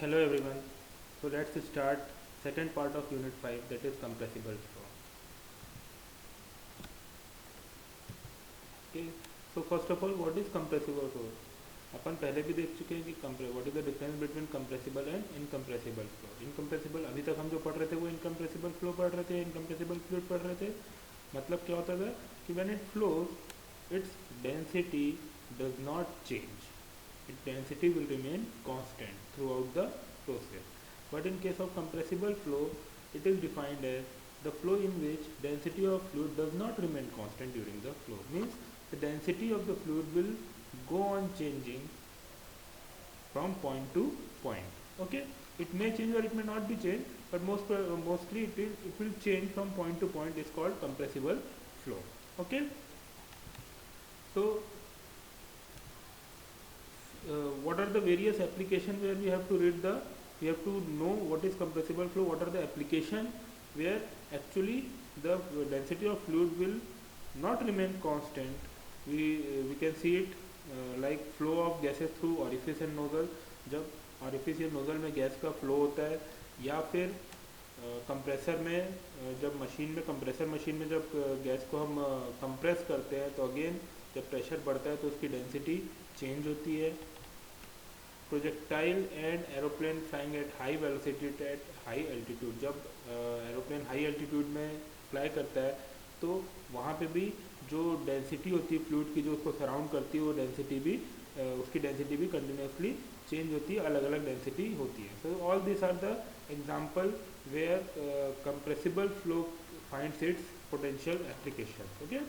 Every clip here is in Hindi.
Hello everyone. So let's start second part of unit 5, that is compressible flow. Okay. So first of all, what is compressible flow? अपन पहले भी देख चुके हैं कि what is the difference between compressible and incompressible flow. Incompressible अभी तक हम जो पढ़ रहे थे वो इनकम्प्रेसिबल फ्लो पढ़ रहे थे, इनकम्प्रेसिबल फ्लूइड पढ़ रहे थे. मतलब क्या होता था कि when it flows its density does not change, its density will remain constant throughout the process. But in case of compressible flow, it is defined as the flow in which density of fluid does not remain constant during the flow. Means the density of the fluid will go on changing from point to point. Okay, it may change or it may not be changed, but mostly it will change from point to point. Is called compressible flow. Okay, so what are the various applications where we have to know what is compressible flow, what are the application where actually the density of fluid will not remain constant. We can see it like flow of gases through orifice and nozzle. जब orifice या nozzle में गैस का फ्लो होता है, या फिर कंप्रेसर में जब कंप्रेसर मशीन में जब गैस को हम कंप्रेस करते हैं तो अगेन जब प्रेशर बढ़ता है तो उसकी डेंसिटी चेंज होती है. Projectile and aeroplane flying at high velocity at high altitude. जब एरोप्लेन हाई एल्टीट्यूड में फ्लाई करता है तो वहाँ पे भी जो डेंसिटी होती है फ्लूइड की जो उसको सराउंड करती है वो डेंसिटी भी उसकी डेंसिटी भी कंटिन्यूसली चेंज होती है, अलग अलग डेंसिटी होती है. So all this are the example where compressible flow finds its potential application. Okay,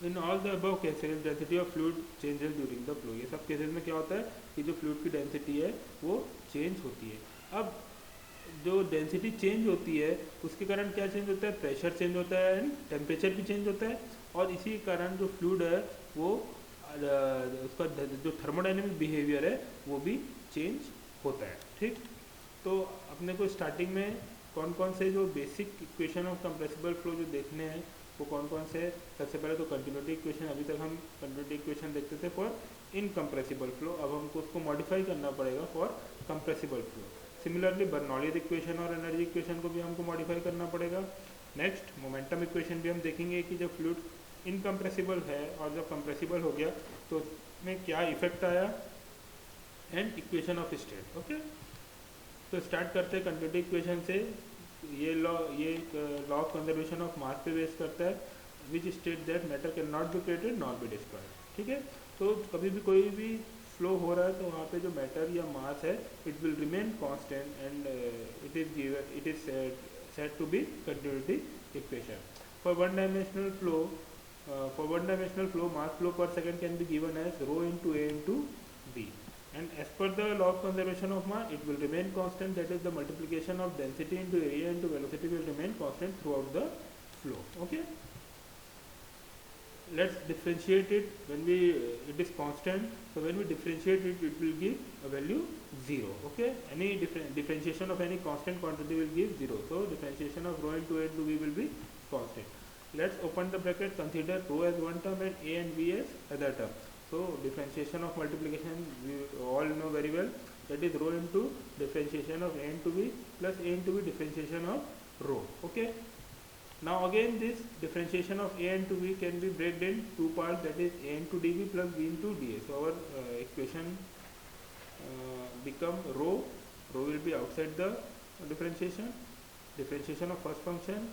in all the above cases density of fluid changes during the flow. ये सब केसेस में क्या होता है कि जो फ्लूइड की डेंसिटी है वो चेंज होती है. अब जो डेंसिटी चेंज होती है उसके कारण क्या चेंज होता है, प्रेशर चेंज होता है एंड टेम्परेचर भी चेंज होता है. और इसी कारण जो फ्लूइड है वो उसका जो थर्मोडाइनमिक बिहेवियर है वो भी चेंज होता है. ठीक, तो अपने को स्टार्टिंग में कौन कौन से जो basic equation of compressible flow जो देखने हैं वो कौन कौन से. सबसे पहले तो कंटिन्यूटी इक्वेशन, अभी तक हम कंटिन्यूटी इक्वेशन देखते थे फॉर इनकम्प्रेसिबल फ्लो. अब हमको उसको मॉडिफाई करना पड़ेगा for compressible flow. Similarly Bernoulli equation और एनर्जी इक्वेशन को भी हमको मॉडिफाई करना पड़ेगा. नेक्स्ट मोमेंटम इक्वेशन भी हम देखेंगे कि जब फ्लूइड इनकम्प्रेसिबल है और जब कंप्रेसिबल हो गया तो उसमें क्या इफेक्ट आया, and equation of state. Okay, तो स्टार्ट करते हैं कंटिन्यूटी इक्वेशन से. ये law of conservation of mass पे बेस करता है, which state that matter can not be created not be destroyed. ठीक है, तो कभी भी कोई भी फ्लो हो रहा है तो वहाँ पे जो मैटर या मास है it will remain constant and it is said to be continuity equation. For one dimensional flow mass flow per second can be given as rho into A into B. And as per the law of conservation of mass, it will remain constant. That is, the multiplication of density into area into velocity will remain constant throughout the flow. Okay. Let's differentiate it. When it is constant, so when we differentiate it, it will give a value 0. Okay. Any differentiation of any constant quantity will give 0. So differentiation of rho into a into b will be constant. Let's open the bracket. Consider rho as one term and a and b as other term. So differentiation of multiplication we all know very well, that is rho into differentiation of a into b plus a into b differentiation of rho. Okay, now again this differentiation of a into b can be broken in two parts, that is a into db plus b into da. So our equation become rho will be outside the differentiation of first function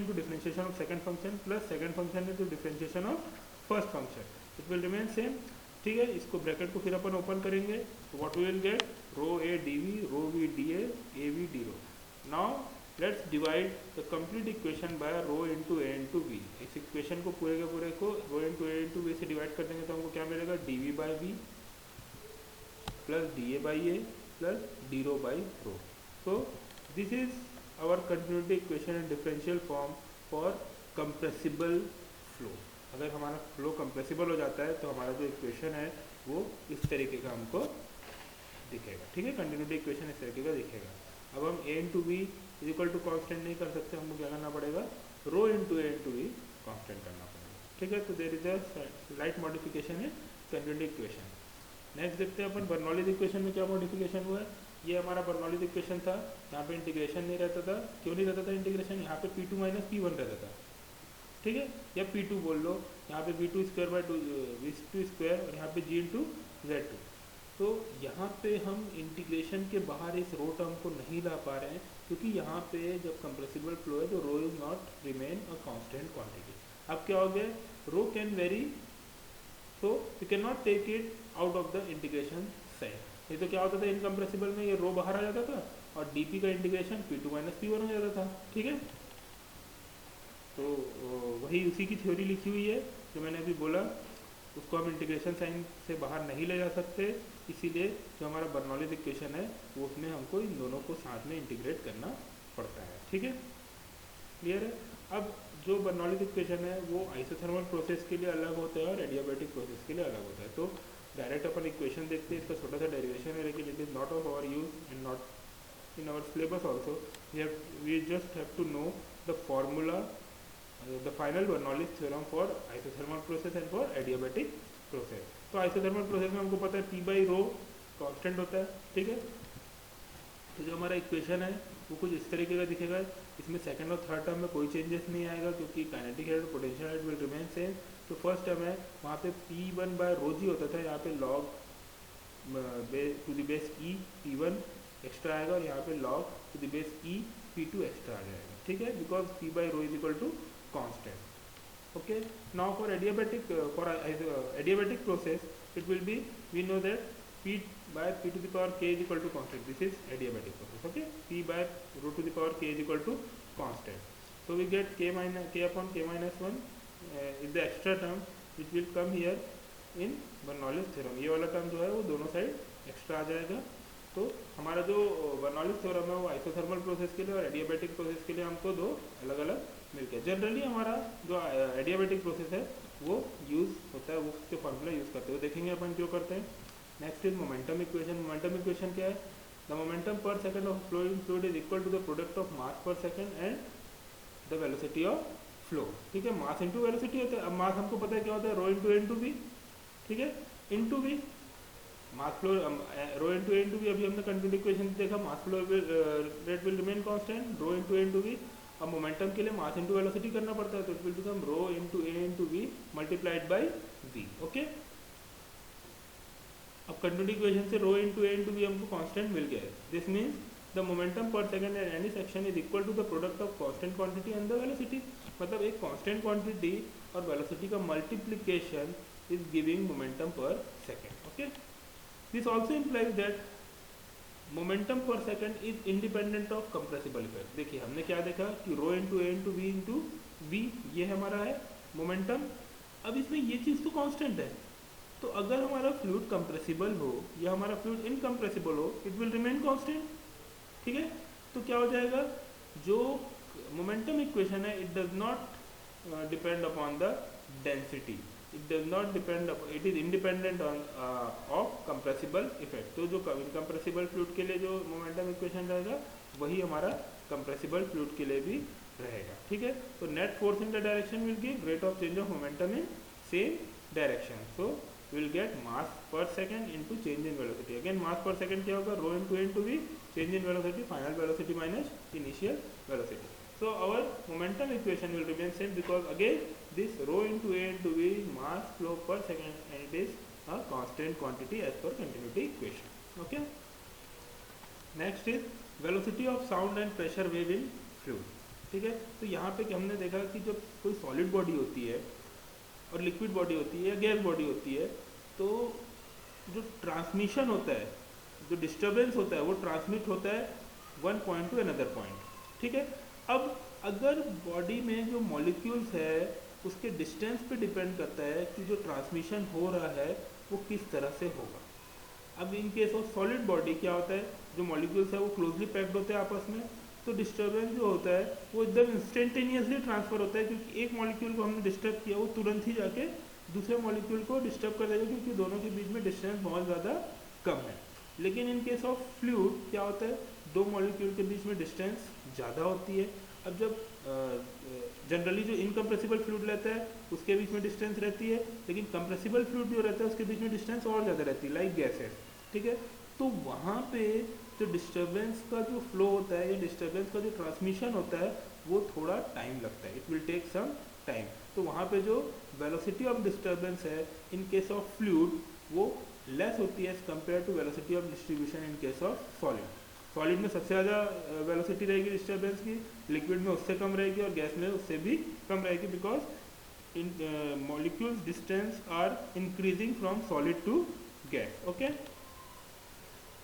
into differentiation of second function plus second function into differentiation of first function. It will remain same. ठीक है, इसको ब्रैकेट को फिर अपन ओपन करेंगे तो what we will get, rho a d v, rho v d a v d rho. Now let's divide the complete equation by rho into A into v. इस इक्वेशन को पूरे के पूरे को रो इंटू ए इंटू वी से डिवाइड कर देंगे तो हमको क्या मिलेगा, d v by v plus d a by a plus d rho by rho. So this is our continuity equation in differential form for compressible flow. अगर हमारा फ्लो कंप्रेसिबल हो जाता है तो हमारा जो इक्वेशन है वो इस तरीके का हमको दिखेगा. ठीक है, कंटिन्यूटी इक्वेशन इस तरीके का दिखेगा. अब हम A into B is equal to constant नहीं कर सकते, हमको क्या करना पड़ेगा, रो इंटू ए इंटू बी कॉन्स्टेंट करना पड़ेगा. ठीक है, तो there is a slight modification in continuity equation. Next देखते हैं अपन बर्नौलीज इक्वेशन में क्या मॉडिफिकेशन हुआ है। ये हमारा बर्नौलीज इक्वेशन था, यहाँ पे इंटीग्रेशन नहीं रहता था। क्यों नहीं रहता था इंटीग्रेशन? यहाँ पे P2 माइनस P1 रहता था, ठीक है, या P2 बोल लो। यहाँ पे V2 square by V2 square और यहाँ पे G इंटू Z2। तो यहाँ पे हम इंटीग्रेशन के बाहर इस रो टर्म को नहीं ला पा रहे हैं, क्योंकि यहाँ पे जब कंप्रेसिबल फ्लो है तो rho is not remain a constant quantity. अब क्या हो गया, rho can vary, so you cannot take it out of the integration sign। ये तो क्या होता था इनकम्प्रेसिबल में, ये रो बाहर आ जाता था और dp का इंटीग्रेशन P2 माइनस P1 हो जाता था, ठीक है। तो वही उसी की थ्योरी लिखी हुई है जो मैंने अभी बोला, उसको हम इंटीग्रेशन साइन से बाहर नहीं ले जा सकते, इसीलिए जो हमारा बर्नौलीज इक्वेशन है वो उसमें हमको इन दोनों को साथ में इंटीग्रेट करना पड़ता है, ठीक है, क्लियर है। अब जो बर्नौलीज इक्वेशन है वो आइसोथर्मल प्रोसेस के लिए अलग होता है और एडियाबैटिक प्रोसेस के लिए अलग होता है। तो डायरेक्ट अपन इक्वेशन देखते हैं, इसका छोटा सा डेरिवेशन है, लेकिन it is not of our use and not in our syllabus also. We just have to know the formula, the final Bernoulli's theorem for isothermal process and for adiabatic process. तो आइसोथर्मल प्रोसेस में हमको पता है P बाई रो कॉन्स्टेंट होता है, ठीक है। तो जो हमारा इक्वेशन है वो कुछ इस तरीके का दिखेगा। इसमें सेकंड और थर्ड टर्म में कोई चेंजेस नहीं आएगा, क्योंकि काइनेटिक हेड और potential head will remain same. तो फर्स्ट टर्म है वहाँ पे P1 बाय रो जी होता था, यहाँ पे log to the base E P1 extra आएगा और यहाँ पे log to the base E P2 extra आ जाएगा, ठीक है, because P by rho is equal to constant. Okay, now for adiabatic process it will be, we know that P by P to the power k is equal to constant. This is adiabatic process, okay. P by root to the power k is equal to constant. So we get k upon k minus 1 is the extra term which will come here in Bernoulli's theorem. ये वाला टर्म जो है वो दोनों साइड एक्स्ट्रा आ जाएगा। तो हमारा जो बर्नौलीज थ्योरम है वो आइसोथर्मल प्रोसेस के लिए और एडियाबैटिक प्रोसेस के लिए हमको दो अलग अलग मिलके, जनरली हमारा जो एडियाबैटिक प्रोसेस है वो यूज़ होता है, वो उसके फॉर्मूला यूज़ करते हुए देखेंगे अपन क्यों करते हैं। Next is momentum equation. Momentum equation क्या है? The momentum per second of flowing fluid is equal to the product of mass per second and the velocity of flow, ठीक है। मास इंटू वेलोसिटी होता है। अब मास हमको पता है क्या होता है, rho into n two b, ठीक है, into b mass flow, rho into n two b. अभी हमने कंटिन्यू इक्वेशन देखा, mass flow rate will remain constant, rho into n two b. अब मोमेंटम के लिए मास इंटू वेलोसिटी करना पड़ता है, तो it will become rho into A into b multiplied by v, okay. अब कंटिन्यू इक्वेशन से रो इंटू ए इंटू बी हमको कांस्टेंट मिल गया है। This means the momentum per second at any section is equal to the product of constant quantity and the velocity. मतलब एक कांस्टेंट क्वांटिटी और वेलोसिटी का multiplication is giving momentum per second, okay. This also implies that momentum per second is independent of compressible effect. देखिए हमने क्या देखा कि रो इंटू ए इंटू वी इंटू वी, ये हमारा है मोमेंटम। अब इसमें ये चीज़ तो कांस्टेंट है, तो अगर हमारा फ्लूइड कंप्रेसिबल हो या हमारा फ्लूइड इनकम्प्रेसिबल हो, इट विल रिमेन कांस्टेंट, ठीक है। तो क्या हो जाएगा, जो मोमेंटम इक्वेशन है it does not depend upon the density, it does not depend, it is independent on off compressible effect. तो जो इनकम्प्रेसिबल फ्लूइड के लिए जो मोमेंटम इक्वेशन रहेगा वही हमारा कंप्रेसिबल फ्लूइड के लिए भी रहेगा, ठीक है। तो net force in the direction will give rate of change of momentum in same direction. So we will get mass per second into change in velocity. Again mass per second क्या होगा, rho into a into v, change in velocity, final velocity minus initial velocity. So our momentum equation will remain same because again this rho into a into v mass flow per second and it is a constant quantity as per continuity equation, okay. Next is velocity of sound and pressure wave in fluid, ठीक है। तो यहाँ पे हमने देखा कि जब कोई सॉलिड बॉडी होती है और लिक्विड बॉडी होती है या गैस बॉडी होती है, तो जो ट्रांसमिशन होता है, जो डिस्टर्बेंस होता है वो ट्रांसमिट होता है one point two another point, ठीक है। अब अगर बॉडी में जो मॉलिक्यूल्स है उसके डिस्टेंस पे डिपेंड करता है कि जो ट्रांसमिशन हो रहा है वो किस तरह से होगा। अब इन केस ऑफ सॉलिड बॉडी क्या होता है, जो मॉलिक्यूल्स है वो क्लोजली पैक्ड होते हैं आपस में, तो डिस्टर्बेंस जो होता है वो एकदम इंस्टेंटेनियसली ट्रांसफर होता है, क्योंकि एक मॉलिक्यूल को हमने डिस्टर्ब किया वो तुरंत ही जाके दूसरे मॉलिक्यूल को डिस्टर्ब कर देगा, क्योंकि दोनों के बीच में डिस्टेंस बहुत ज़्यादा कम है। लेकिन इन केस ऑफ फ्लूइड क्या होता है, दो मॉलिक्यूल के बीच में डिस्टेंस ज़्यादा होती है अब जब जनरली जो इनकम्प्रेसिबल फ्लूइड रहता है उसके बीच में डिस्टेंस रहती है, लेकिन कंप्रेसिबल फ्लूइड जो रहता है उसके बीच में डिस्टेंस और ज़्यादा रहती है, लाइक गैसेस, ठीक है। तो वहाँ पे जो डिस्टर्बेंस का जो फ्लो होता है या डिस्टर्बेंस का जो ट्रांसमिशन होता है वो थोड़ा टाइम लगता है, it will take some time. तो वहाँ पे जो वेलोसिटी ऑफ डिस्टर्बेंस है इन केस ऑफ फ्लूइड वो लेस होती है as compare to velocity of distribution in case of solid. Solid में सबसे ज़्यादा वेलोसिटी रहेगी डिस्टर्बेंस की, लिक्विड में उससे कम रहेगी और गैस में उससे भी कम रहेगी, because in molecules distance are increasing from solid to gas, okay.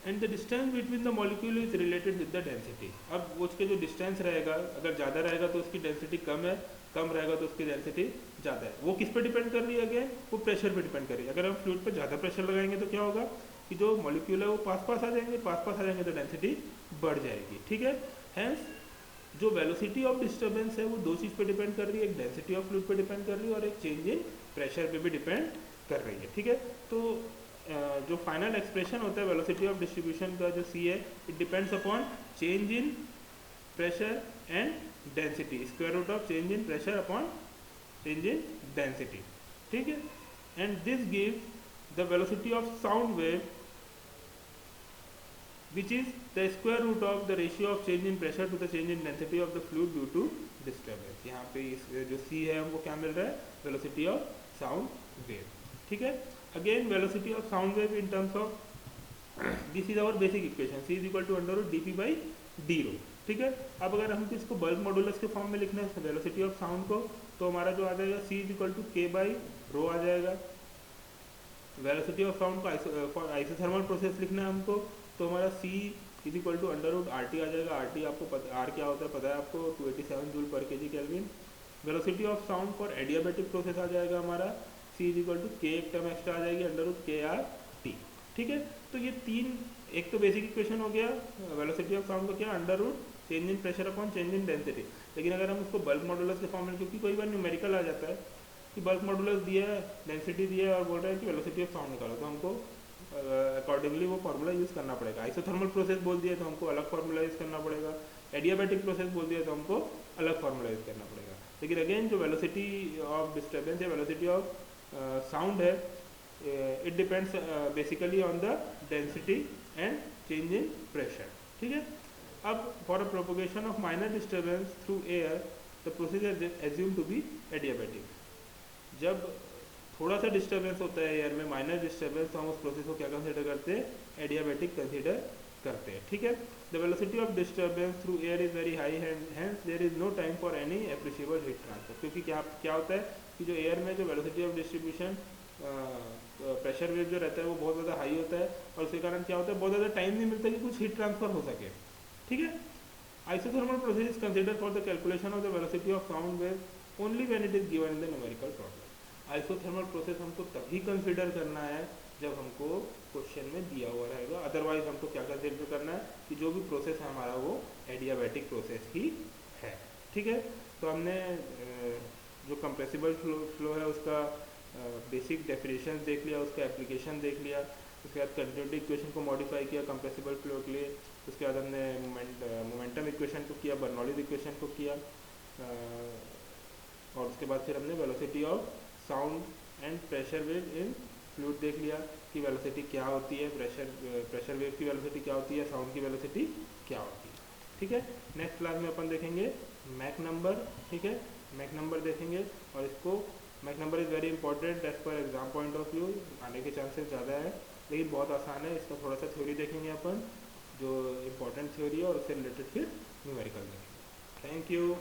And the distance between the molecule is related with the density. अब वो उसके जो डिस्टेंस रहेगा, अगर ज़्यादा रहेगा तो उसकी डेंसिटी कम है, कम रहेगा तो उसकी डेंसिटी ज़्यादा है। वो किस पे डिपेंड कर रही है? अगेन वो प्रेशर पे डिपेंड कर रही है। अगर हम फ्लूइड पे ज़्यादा प्रेशर लगाएंगे तो क्या होगा कि जो मॉलिक्यूल है वो पास पास आ जाएंगे, पास पास आ जाएंगे तो डेंसिटी बढ़ जाएगी, ठीक है। हैंस जो वेलोसिटी ऑफ डिस्टर्बेंस है वो दो चीज़ पे डिपेंड कर रही है, एक डेंसिटी ऑफ फ्लूइड पे डिपेंड कर रही है और एक चेंज इन प्रेशर पे भी डिपेंड कर रही है, ठीक है। तो जो फाइनल एक्सप्रेशन होता है वेलोसिटी ऑफ डिस्ट्रीब्यूशन का जो सी है, it depends upon change in pressure and density, square root of change in pressure upon change in density, ठीक है। And this gives the velocity of sound wave which is the square root of the ratio of change in pressure to the change in density of the fluid due to disturbance। यहाँ पे इस जो C है हमको क्या मिल रहा है? वेलोसिटी ऑफ साउंड वेव, ठीक है। Again velocity of sound wave in terms of this is our basic equation, C is equal to under root dp by D rho, ठीक है। अब अगर हम इसको बल्क मॉडुलस के फॉर्म में लिखना है वेलोसिटी ऑफ साउंड को, तो हमारा जो आ जाएगा C is equal to k by rho आ जाएगा। वेलोसिटी ऑफ साउंड को आइसोथर्मल प्रोसेस लिखना है हमको, तो हमारा C is equal to under root RT आ जाएगा। RT आपको R क्या होता है पता है आपको, 287 joule per kg kelvin. Velocity of sound for adiabatic process आ जाएगा हमारा C is equal to K, एक टर्म एक्स्ट्रा आ जाएगी अंडर रूट KRT, ठीक है। तो ये तीन, एक तो बेसिक इक्वेशन हो गया वेलोसिटी ऑफ साउंड का क्या, under route change in pressure upon change in density. लेकिन अगर हम उसको बल्क मॉडुलस के फॉर्म में, क्योंकि कोई बार न्यूमेरिकल आ जाता है कि बल्क मॉडुलस दिया है, डेंसिटी दिया है और बोल रहा है कि वेलोसिटी ऑफ साउंड निकालो, तो हमको अकॉर्डिंगली वो फार्मूला यूज़ करना पड़ेगा। आइसोथर्मल प्रोसेस बोल दिया तो हमको अलग फार्मूला यूज़ करना पड़ेगा, एडियाबैटिक प्रोसेस बोल दिया तो हमको अलग फार्मूला यूज़ करना पड़ेगा। लेकिन अगेन जो वेलोसिटी ऑफ डिस्टर्बेंस है, वेलोसिटी ऑफ साउंड है, it depends basically on the density and change in pressure, ठीक है। अब for a propagation of minor disturbance through air the process is assume to be adiabatic. जब थोड़ा सा डिस्टर्बेंस होता है एयर में, माइनर डिस्टर्बेंस, तो हम उस प्रोसेस को क्या कंसिडर करते हैं? एडियाबैटिक कंसिडर करते हैं, ठीक है। The velocity of disturbance through air is very high, hence there is no time for any appreciable heat transfer. क्योंकि क्या होता है कि जो एयर में जो velocity of distribution pressure wave जो रहता है वो बहुत ज़्यादा हाई होता है, और उसके कारण क्या होता है, बहुत ज़्यादा टाइम नहीं मिलता कि कुछ हीट ट्रांसफर हो सके, ठीक है। Isothermal process is consider for the calculation of the velocity of sound wave only when it is given in the numerical problem. Isothermal process हमको तभी कंसिडर करना है जब हमको क्वेश्चन में दिया हुआ रहेगा, अदरवाइज हमको क्या कंसिडर करना है कि जो भी प्रोसेस है हमारा वो एडियाबैटिक प्रोसेस ही है, ठीक है। तो हमने जो कंप्रेसिबल फ्लो है उसका बेसिक डेफिनेशन देख लिया, उसका एप्लीकेशन देख लिया, उसके बाद कंटिन्यूटी इक्वेशन को मॉडिफाई किया कंप्रेसिबल फ्लो के लिए, उसके बाद हमने मोमेंटम इक्वेशन को किया, बर्नौलीज इक्वेशन को किया, और उसके बाद फिर हमने velocity of sound and pressure wave in fluid देख लिया कि वेलोसिटी क्या होती है, प्रेशर वेव की वेलोसिटी क्या होती है, साउंड की वेलोसिटी क्या होती है, ठीक है। नेक्स्ट क्लास में अपन देखेंगे मैक नंबर, ठीक है, मैक नंबर देखेंगे। और इसको Mach number is very important as per exam point of view, आने के चांसेस ज़्यादा है, लेकिन बहुत आसान है। इसका थोड़ा सा थ्योरी देखेंगे अपन, जो इम्पोर्टेंट थ्योरी है, और उससे रिलेटेड फिर न्यूमेरिकल देखेंगे। Thank you.